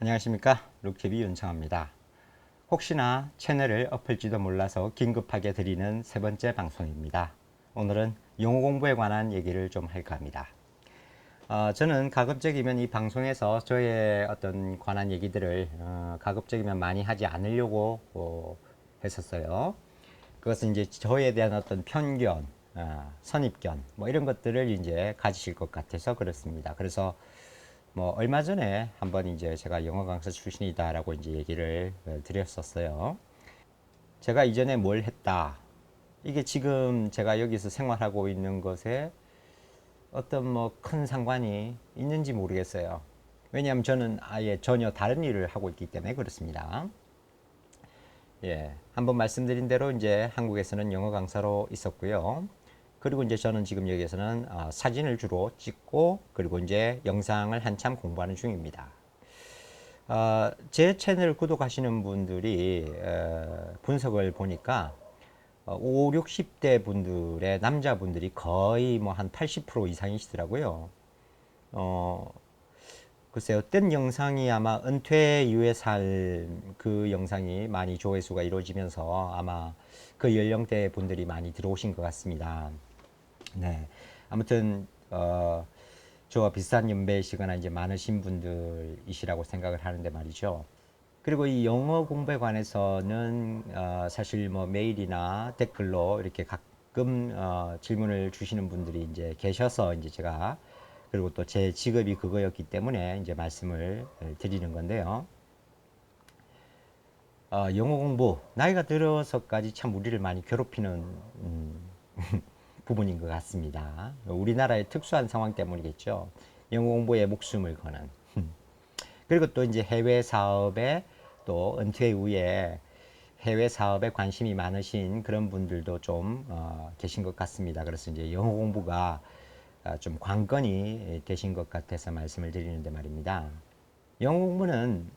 안녕하십니까, 룩TV 윤창합니다. 혹시나 채널을 엎을지도 몰라서 긴급하게 드리는 세 번째 방송입니다. 오늘은 영어 공부에 관한 얘기를 좀 할까 합니다. 저는 가급적이면 이 방송에서 저의 어떤 관한 얘기들을 가급적이면 많이 하지 않으려고 했었어요. 그것은 이제 저에 대한 어떤 편견, 선입견 뭐 이런 것들을 이제 가지실 것 같아서 그렇습니다. 그래서 뭐 얼마 전에 한번 이제 제가 영어 강사 출신이다라고 이제 얘기를 드렸었어요. 제가 이전에 뭘 했다. 이게 지금 제가 여기서 생활하고 있는 것에 어떤 뭐 큰 상관이 있는지 모르겠어요. 왜냐하면 저는 아예 전혀 다른 일을 하고 있기 때문에 그렇습니다. 예, 한번 말씀드린 대로 이제 한국에서는 영어 강사로 있었고요. 그리고 이제 저는 지금 여기에서는 사진을 주로 찍고 그리고 이제 영상을 한참 공부하는 중입니다. 제 채널 구독하시는 분들이 분석을 보니까 5, 60대 분들의 남자분들이 거의 뭐 한 80% 이상이시더라고요. 어, 글쎄 어떤 영상이 아마 은퇴 이후의 삶 그 영상이 많이 조회수가 이루어지면서 아마 그 연령대 분들이 많이 들어오신 것 같습니다. 네. 아무튼 저와 비슷한 연배이시거나 이제 많으신 분들이시라고 생각을 하는데 말이죠. 그리고 이 영어 공부에 관해서는 사실 뭐 메일이나 댓글로 이렇게 가끔 질문을 주시는 분들이 이제 계셔서 이제 제가 그리고 또 제 직업이 그거였기 때문에 이제 말씀을 드리는 건데요. 영어 공부 나이가 들어서까지 참 우리를 많이 괴롭히는 부분인 것 같습니다. 우리나라의 특수한 상황 때문이겠죠. 영어 공부에 목숨을 거는. 그리고 또 이제 해외 사업에 또 은퇴 후에 해외 사업에 관심이 많으신 그런 분들도 좀 계신 것 같습니다. 그래서 이제 영어 공부가 좀 관건이 되신 것 같아서 말씀을 드리는데 말입니다. 영어 공부는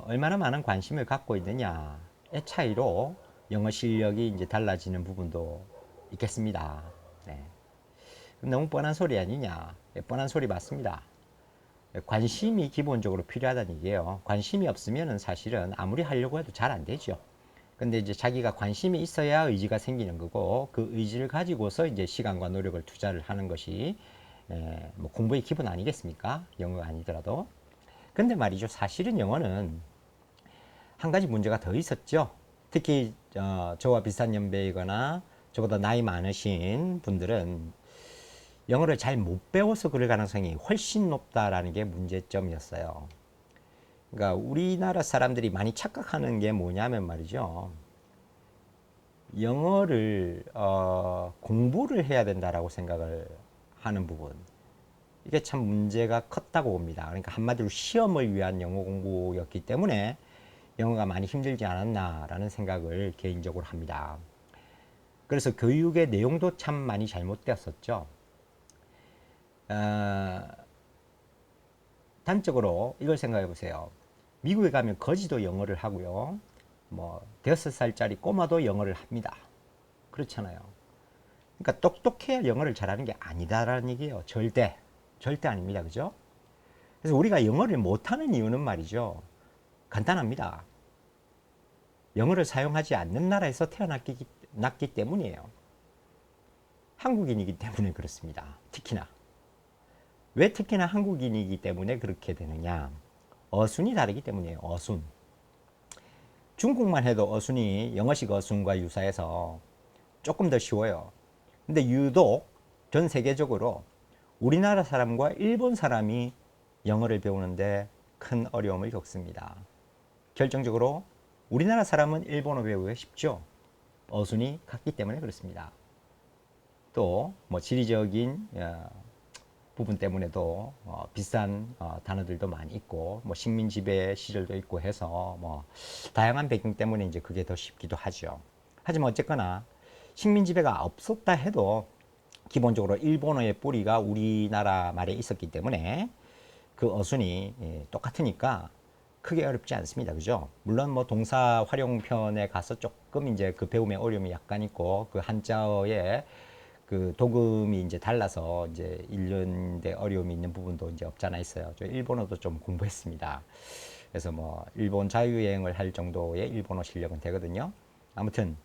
얼마나 많은 관심을 갖고 있느냐의 차이로 영어 실력이 이제 달라지는 부분도 있겠습니다. 네. 너무 뻔한 소리 아니냐? 뻔한 소리 맞습니다. 관심이 기본적으로 필요하다는 얘기예요. 관심이 없으면 사실은 아무리 하려고 해도 잘 안 되죠. 근데 이제 자기가 관심이 있어야 의지가 생기는 거고 그 의지를 가지고서 이제 시간과 노력을 투자를 하는 것이 뭐 공부의 기본 아니겠습니까? 영어가 아니더라도. 근데 말이죠. 사실은 영어는 한 가지 문제가 더 있었죠. 특히 저와 비슷한 연배이거나 저보다 나이 많으신 분들은 영어를 잘 못 배워서 그럴 가능성이 훨씬 높다라는 게 문제점이었어요. 그러니까 우리나라 사람들이 많이 착각하는 게 뭐냐면 말이죠. 영어를 공부를 해야 된다라고 생각을 하는 부분. 이게 참 문제가 컸다고 봅니다. 그러니까 한마디로 시험을 위한 영어 공부였기 때문에 영어가 많이 힘들지 않았나라는 생각을 개인적으로 합니다. 그래서 교육의 내용도 참 많이 잘못되었었죠. 단적으로 이걸 생각해 보세요. 미국에 가면 거지도 영어를 하고요. 뭐 대여섯 살짜리 꼬마도 영어를 합니다. 그렇잖아요. 그러니까 똑똑해야 영어를 잘하는 게 아니다라는 얘기예요. 절대 아닙니다. 그죠? 그래서 우리가 영어를 못하는 이유는 말이죠. 간단합니다. 영어를 사용하지 않는 나라에서 태어났기 때문이에요. 한국인이기 때문에 그렇습니다. 특히나. 왜 특히나 한국인이기 때문에 그렇게 되느냐? 어순이 다르기 때문이에요. 어순. 중국만 해도 어순이 영어식 어순과 유사해서 조금 더 쉬워요. 근데 유독 전 세계적으로 우리나라 사람과 일본 사람이 영어를 배우는데 큰 어려움을 겪습니다. 결정적으로 우리나라 사람은 일본어 배우기가 쉽죠. 어순이 같기 때문에 그렇습니다. 또 뭐 지리적인 부분 때문에도 비싼 단어들도 많이 있고 뭐 식민 지배 시절도 있고 해서 뭐 다양한 배경 때문에 이제 그게 더 쉽기도 하죠. 하지만 어쨌거나 식민 지배가 없었다 해도 기본적으로 일본어의 뿌리가 우리나라 말에 있었기 때문에 그 어순이 똑같으니까 크게 어렵지 않습니다. 그죠? 물론 뭐 동사 활용편에 가서 조금 이제 그 배움의 어려움이 약간 있고 그 한자어의 그 도금이 이제 달라서 이제 읽는데 어려움이 있는 부분도 이제 없잖아 있어요. 저 일본어도 좀 공부했습니다. 그래서 뭐 일본 자유여행을 할 정도의 일본어 실력은 되거든요. 아무튼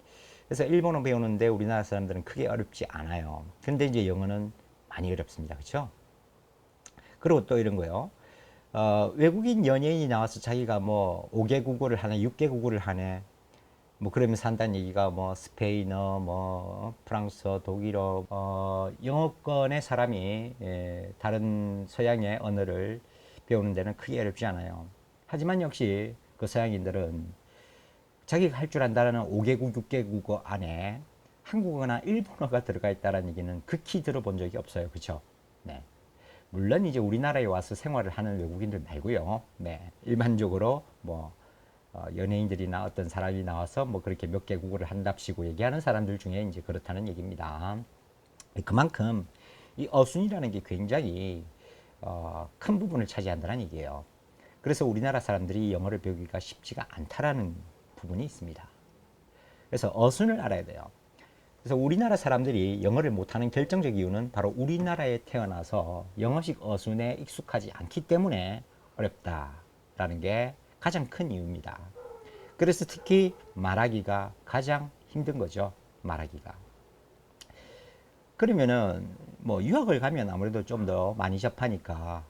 그래서 일본어 배우는데 우리나라 사람들은 크게 어렵지 않아요. 근데 이제 영어는 많이 어렵습니다. 그렇죠? 그리고 또 이런 거요. 외국인 연예인이 나와서 자기가 뭐 5개 국어를 하네, 6개 국어를 하네, 뭐 그러면서 한다는 얘기가 뭐 스페인어, 뭐 프랑스어, 독일어, 영어권의 사람이 다른 서양의 언어를 배우는 데는 크게 어렵지 않아요. 하지만 역시 그 서양인들은 자기가 할 줄 안다라는 5개국, 6개국어 안에 한국어나 일본어가 들어가 있다는 얘기는 극히 들어본 적이 없어요. 그렇죠? 네. 물론 이제 우리나라에 와서 생활을 하는 외국인들 말고요. 네. 일반적으로 뭐 연예인들이나 어떤 사람이 나와서 뭐 그렇게 몇 개 국어를 한답시고 얘기하는 사람들 중에 이제 그렇다는 얘기입니다. 그만큼 이 어순이라는 게 굉장히 큰 부분을 차지한다는 얘기예요. 그래서 우리나라 사람들이 영어를 배우기가 쉽지가 않다라는 부분이 있습니다. 그래서 어순을 알아야 돼요. 그래서 우리나라 사람들이 영어를 못하는 결정적 이유는 바로 우리나라에 태어나서 영어식 어순에 익숙하지 않기 때문에 어렵다라는 게 가장 큰 이유입니다. 그래서 특히 말하기가 가장 힘든 거죠. 말하기가. 그러면은 뭐 유학을 가면 아무래도 좀 더 많이 접하니까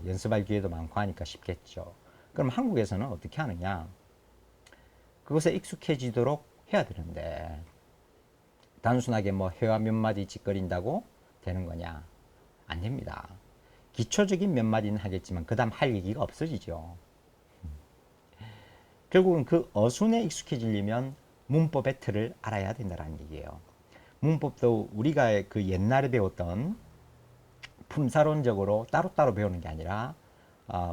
연습할 기회도 많고 하니까 쉽겠죠. 그럼 한국에서는 어떻게 하느냐? 그것에 익숙해지도록 해야 되는데 단순하게 뭐 회화 몇 마디 짓거린다고 되는 거냐? 안 됩니다. 기초적인 몇 마디는 하겠지만 그 다음 할 얘기가 없어지죠. 결국은 그 어순에 익숙해지려면 문법의 틀을 알아야 된다는 얘기예요. 문법도 우리가 그 옛날에 배웠던 품사론적으로 따로따로 배우는 게 아니라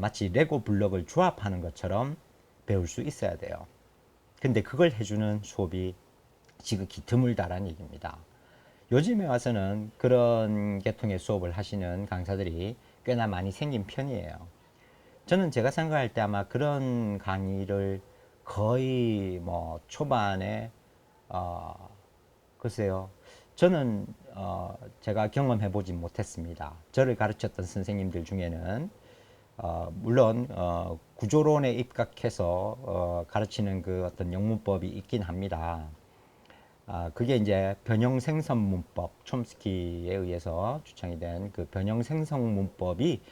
마치 레고 블럭을 조합하는 것처럼 배울 수 있어야 돼요. 근데 그걸 해주는 수업이 지극히 드물다라는 얘기입니다. 요즘에 와서는 그런 계통의 수업을 하시는 강사들이 꽤나 많이 생긴 편이에요. 저는 제가 생각할 때 아마 그런 강의를 거의 뭐 초반에 글쎄요. 저는 제가 경험해 보지 못했습니다. 저를 가르쳤던 선생님들 중에는 물론 구조론에 입각해서 가르치는 그 어떤 영문법이 있긴 합니다. 그게 이제 변형생성 문법, 촘스키에 의해서 추천이 된 그 변형생성 문법이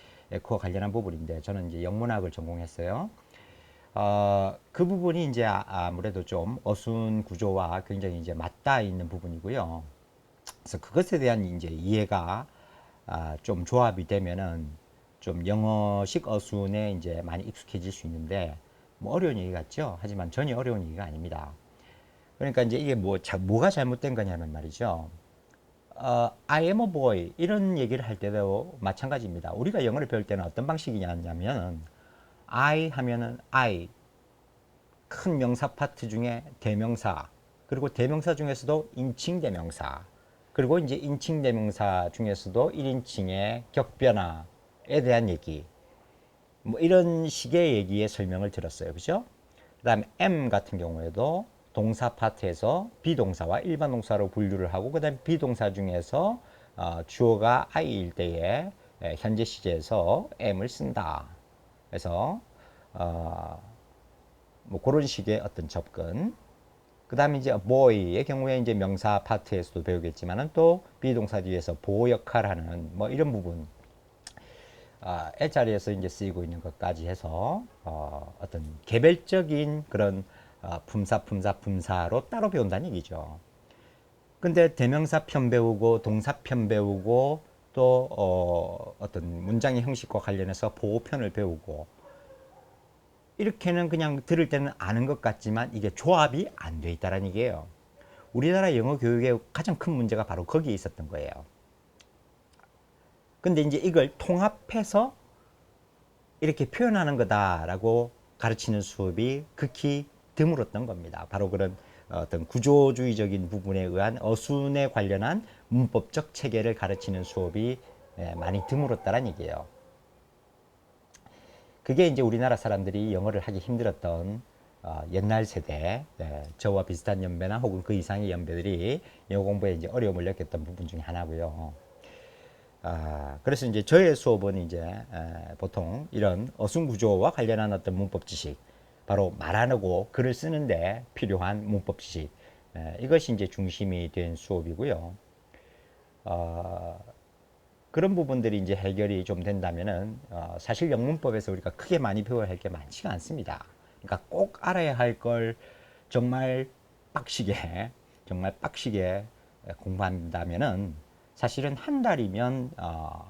그와 관련한 부분인데 저는 이제 영문학을 전공했어요. 그 부분이 이제 아무래도 좀 어순 구조와 굉장히 이제 맞닿아 있는 부분이고요. 그래서 그것에 대한 이제 이해가 좀 조합이 되면은 좀 영어식 어순에 이제 많이 익숙해질 수 있는데 뭐 어려운 얘기 같죠? 하지만 전혀 어려운 얘기가 아닙니다. 그러니까 이제 이게 뭐가 잘못된 거냐면 말이죠. I am a boy 이런 얘기를 할 때도 마찬가지입니다. 우리가 영어를 배울 때는 어떤 방식이냐면 I 하면은 I 큰 명사 파트 중에 대명사 그리고 대명사 중에서도 인칭 대명사 그리고 이제 인칭 대명사 중에서도 1인칭의 격변화에 대한 얘기 뭐 이런 식의 얘기의 설명을 들었어요. 그죠? 그 다음에 M 같은 경우에도 동사 파트에서 비동사와 일반 동사로 분류를 하고 그 다음에 비동사 중에서 주어가 I일 때에 현재 시제에서 M을 쓴다. 그래서 뭐 그런 식의 어떤 접근. 그 다음에 이제 boy의 경우에 이제 명사 파트에서도 배우겠지만은 또 비동사 뒤에서 보호 역할하는 뭐 이런 부분. L자리에서 이제 쓰이고 있는 것까지 해서 어떤 개별적인 그런 품사로 따로 배운다는 얘기죠. 근데 대명사 편 배우고 동사 편 배우고 또 어떤 문장의 형식과 관련해서 보호편을 배우고 이렇게는 그냥 들을 때는 아는 것 같지만 이게 조합이 안 돼 있다는 얘기예요. 우리나라 영어 교육의 가장 큰 문제가 바로 거기에 있었던 거예요. 근데 이제 이걸 통합해서 이렇게 표현하는 거다라고 가르치는 수업이 극히 드물었던 겁니다. 바로 그런 어떤 구조주의적인 부분에 의한 어순에 관련한 문법적 체계를 가르치는 수업이 많이 드물었다는 얘기예요. 그게 이제 우리나라 사람들이 영어를 하기 힘들었던 옛날 세대, 저와 비슷한 연배나 혹은 그 이상의 연배들이 영어 공부에 이제 어려움을 느꼈던 부분 중에 하나고요. 그래서 이제 저의 수업은 이제 보통 이런 어순 구조와 관련한 어떤 문법 지식, 바로 말하고 글을 쓰는데 필요한 문법 지식, 이것이 이제 중심이 된 수업이고요. 그런 부분들이 이제 해결이 좀 된다면은 사실 영문법에서 우리가 크게 많이 배워야 할 게 많지가 않습니다. 그러니까 꼭 알아야 할 걸 정말 빡시게 정말 빡시게 공부한다면은 사실은 한 달이면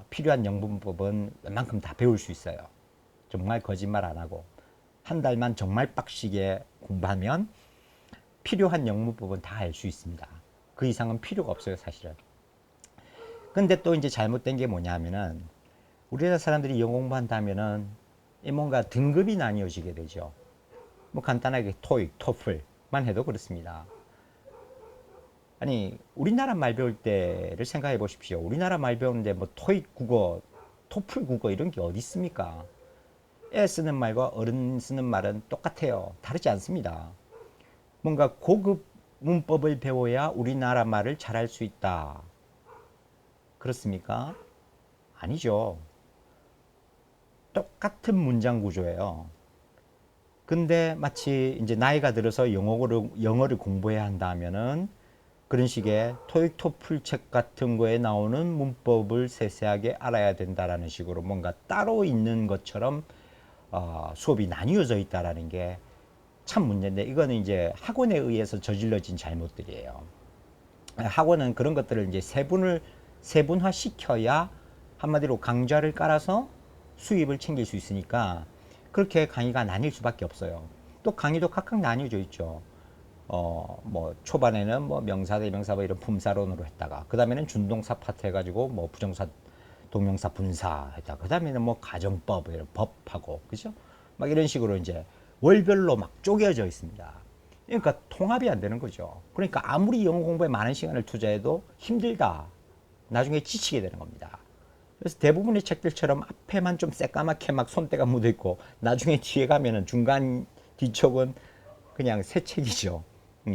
필요한 영문법은 웬만큼 다 배울 수 있어요. 정말 거짓말 안 하고 한 달만 정말 빡시게 공부하면 필요한 영문법은 다 알 수 있습니다. 그 이상은 필요가 없어요, 사실은. 근데 또 이제 잘못된 게 뭐냐면은 우리나라 사람들이 영어 공부한다면은 뭔가 등급이 나뉘어지게 되죠. 뭐 간단하게 토익, 토플만 해도 그렇습니다. 아니 우리나라 말 배울 때를 생각해 보십시오. 우리나라 말 배우는데 뭐 토익 국어, 토플 국어 이런 게 어디 있습니까? 애 쓰는 말과 어른 쓰는 말은 똑같아요. 다르지 않습니다. 뭔가 고급 문법을 배워야 우리나라 말을 잘할 수 있다. 그렇습니까? 아니죠. 똑같은 문장 구조예요. 근데 마치 이제 나이가 들어서 영어를 공부해야 한다면은 그런 식의 토익 토플 책 같은 거에 나오는 문법을 세세하게 알아야 된다라는 식으로 뭔가 따로 있는 것처럼 수업이 나뉘어져 있다라는 게 참 문제인데, 이거는 이제 학원에 의해서 저질러진 잘못들이에요. 학원은 그런 것들을 이제 세분화 시켜야 한마디로 강좌를 깔아서 수입을 챙길 수 있으니까 그렇게 강의가 나뉠 수밖에 없어요. 또 강의도 각각 나뉘어져 있죠. 뭐 초반에는 뭐 명사, 대명사 뭐 이런 품사론으로 했다가 그 다음에는 준동사 파트 해가지고 뭐 부정사, 동명사, 분사 했다. 그 다음에는 뭐 가정법, 이런 법하고 그죠? 막 이런 식으로 이제 월별로 막 쪼개져 있습니다. 그러니까 통합이 안 되는 거죠. 그러니까 아무리 영어 공부에 많은 시간을 투자해도 힘들다. 나중에 지치게 되는 겁니다. 그래서 대부분의 책들처럼 앞에만 좀 새까맣게 막 손때가 묻어 있고 나중에 뒤에 가면은 중간 뒤쪽은 그냥 새 책이죠.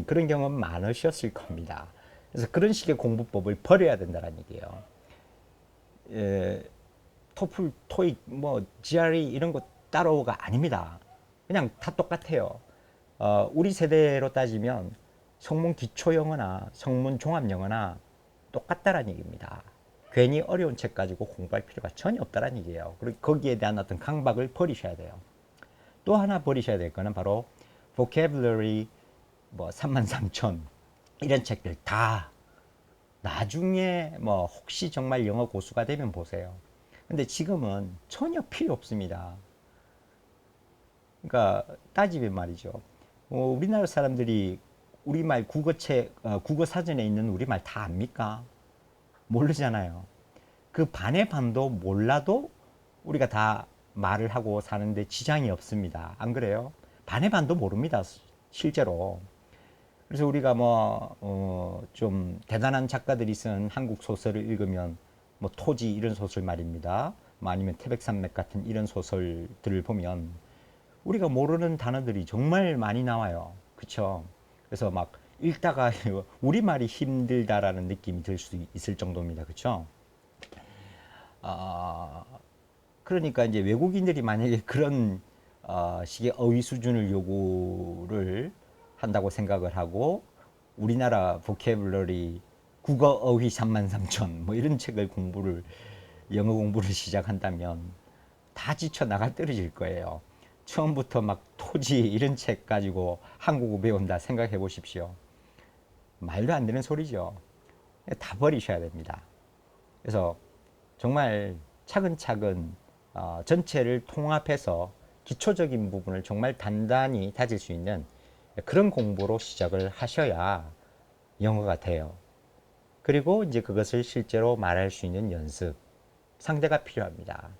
그런 경험 많으셨을 겁니다. 그래서 그런 식의 공부법을 버려야 된다는 얘기예요. 토플, 토익, 뭐 GRE 이런 거 따로가 아닙니다. 그냥 다 똑같아요. 우리 세대로 따지면 성문 기초 영어나 성문 종합 영어나 똑같다라는 얘기입니다. 괜히 어려운 책 가지고 공부할 필요가 전혀 없다라는 얘기예요. 그리고 거기에 대한 어떤 강박을 버리셔야 돼요. 또 하나 버리셔야 될 거는 바로 vocabulary 뭐 33,000 이런 책들 다 나중에 뭐 혹시 정말 영어 고수가 되면 보세요. 근데 지금은 전혀 필요 없습니다. 그러니까 따지면 말이죠. 우리나라 사람들이 우리말 국어책, 국어 사전에 있는 우리말 다 압니까? 모르잖아요. 그 반의 반도 몰라도 우리가 다 말을 하고 사는데 지장이 없습니다. 안 그래요? 반의 반도 모릅니다. 실제로. 그래서 우리가 좀 대단한 작가들이 쓴 한국 소설을 읽으면 뭐 토지 이런 소설 말입니다. 뭐 아니면 태백산맥 같은 이런 소설들을 보면 우리가 모르는 단어들이 정말 많이 나와요. 그쵸? 그래서 막 읽다가 우리말이 힘들다라는 느낌이 들 수 있을 정도입니다. 그쵸? 그러니까 이제 외국인들이 만약에 그런 식의 어휘 수준을 요구를 한다고 생각을 하고 우리나라 보캐블러리 국어 어휘 33,000 뭐 이런 책을 영어 공부를 시작한다면 다 지쳐 나갈 떨어질 거예요. 처음부터 막 토지 이런 책 가지고 한국어 배운다 생각해 보십시오. 말도 안 되는 소리죠. 다 버리셔야 됩니다. 그래서 정말 차근차근 전체를 통합해서 기초적인 부분을 정말 단단히 다질 수 있는 그런 공부로 시작을 하셔야 영어가 돼요. 그리고 이제 그것을 실제로 말할 수 있는 연습, 상대가 필요합니다.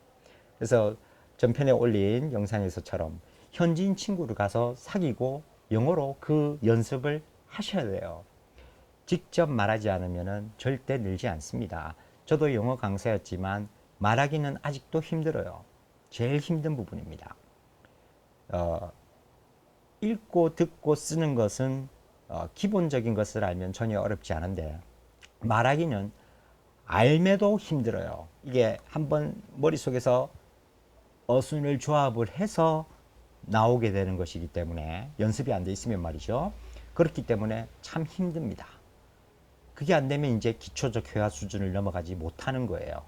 그래서 전편에 올린 영상에서처럼 현지인 친구를 가서 사귀고 영어로 그 연습을 하셔야 돼요. 직접 말하지 않으면 절대 늘지 않습니다. 저도 영어 강사였지만 말하기는 아직도 힘들어요. 제일 힘든 부분입니다. 읽고 듣고 쓰는 것은 기본적인 것을 알면 전혀 어렵지 않은데 말하기는 알매도 힘들어요. 이게 한번 머릿속에서 어순을 조합을 해서 나오게 되는 것이기 때문에 연습이 안 돼 있으면 말이죠. 그렇기 때문에 참 힘듭니다. 그게 안 되면 이제 기초적 회화 수준을 넘어가지 못하는 거예요.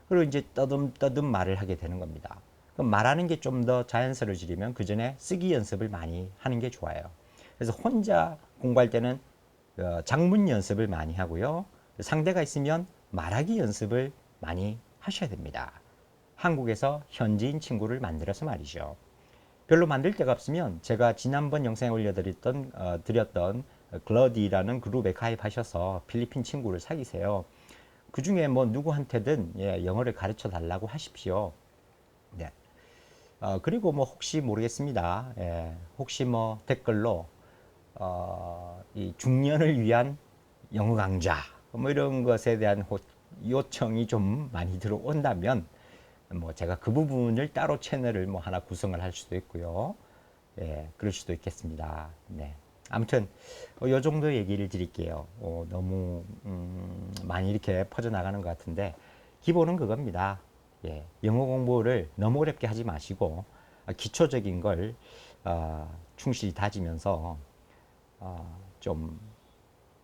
그리고 이제 떠듬떠듬 말을 하게 되는 겁니다. 그럼 말하는 게 좀 더 자연스러워지려면 그 전에 쓰기 연습을 많이 하는 게 좋아요. 그래서 혼자 공부할 때는 작문 연습을 많이 하고요. 상대가 있으면 말하기 연습을 많이 하셔야 됩니다. 한국에서 현지인 친구를 만들어서 말이죠. 별로 만들 데가 없으면 제가 지난번 영상에 드렸던 글러디라는 그룹에 가입하셔서 필리핀 친구를 사귀세요. 그 중에 뭐 누구한테든 영어를 가르쳐 달라고 하십시오. 네. 그리고 뭐 혹시 모르겠습니다. 혹시 뭐 댓글로 이 중년을 위한 영어 강좌 뭐 이런 것에 대한 요청이 좀 많이 들어온다면 뭐 제가 그 부분을 따로 채널을 뭐 하나 구성을 할 수도 있고요. 그럴 수도 있겠습니다. 네. 아무튼 요 정도 얘기를 드릴게요. 너무 많이 이렇게 퍼져나가는 것 같은데 기본은 그겁니다. 영어 공부를 너무 어렵게 하지 마시고 기초적인 걸 충실히 다지면서 좀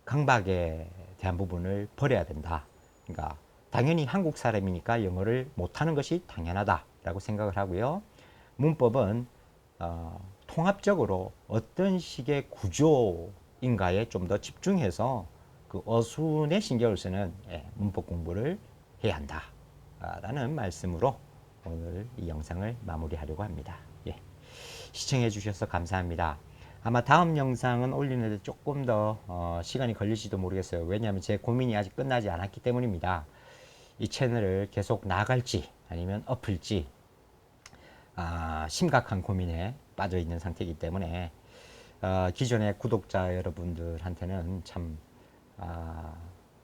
강박에 대한 부분을 버려야 된다. 그러니까 당연히 한국 사람이니까 영어를 못하는 것이 당연하다라고 생각을 하고요. 문법은 통합적으로 어떤 식의 구조인가에 좀 더 집중해서 그 어순에 신경을 쓰는 문법 공부를 해야 한다. 라는 말씀으로 오늘 이 영상을 마무리하려고 합니다. 시청해 주셔서 감사합니다. 아마 다음 영상은 올리는데 조금 더 시간이 걸릴지도 모르겠어요. 왜냐하면 제 고민이 아직 끝나지 않았기 때문입니다. 이 채널을 계속 나갈지 아니면 엎을지 심각한 고민에 빠져 있는 상태이기 때문에 기존의 구독자 여러분들한테는 참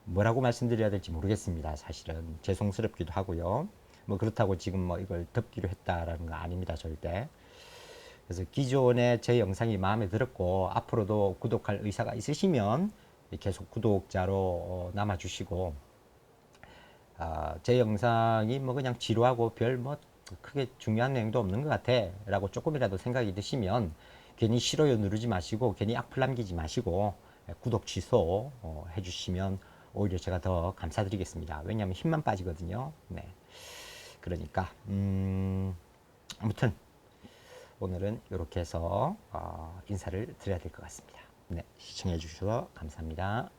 뭐라고 말씀드려야 될지 모르겠습니다. 사실은 죄송스럽기도 하고요. 뭐 그렇다고 지금 뭐 이걸 덮기로 했다라는 거 아닙니다. 절대. 그래서 기존에 제 영상이 마음에 들었고 앞으로도 구독할 의사가 있으시면 계속 구독자로 남아주시고 제 영상이 뭐 그냥 지루하고 별 뭐 크게 중요한 내용도 없는 것 같아 라고 조금이라도 생각이 드시면 괜히 싫어요 누르지 마시고 괜히 악플 남기지 마시고 구독 취소 해주시면 오히려 제가 더 감사드리겠습니다. 왜냐하면 힘만 빠지거든요. 네. 그러니까 아무튼 오늘은 이렇게 해서 인사를 드려야 될 것 같습니다. 네, 시청해 주셔서 감사합니다.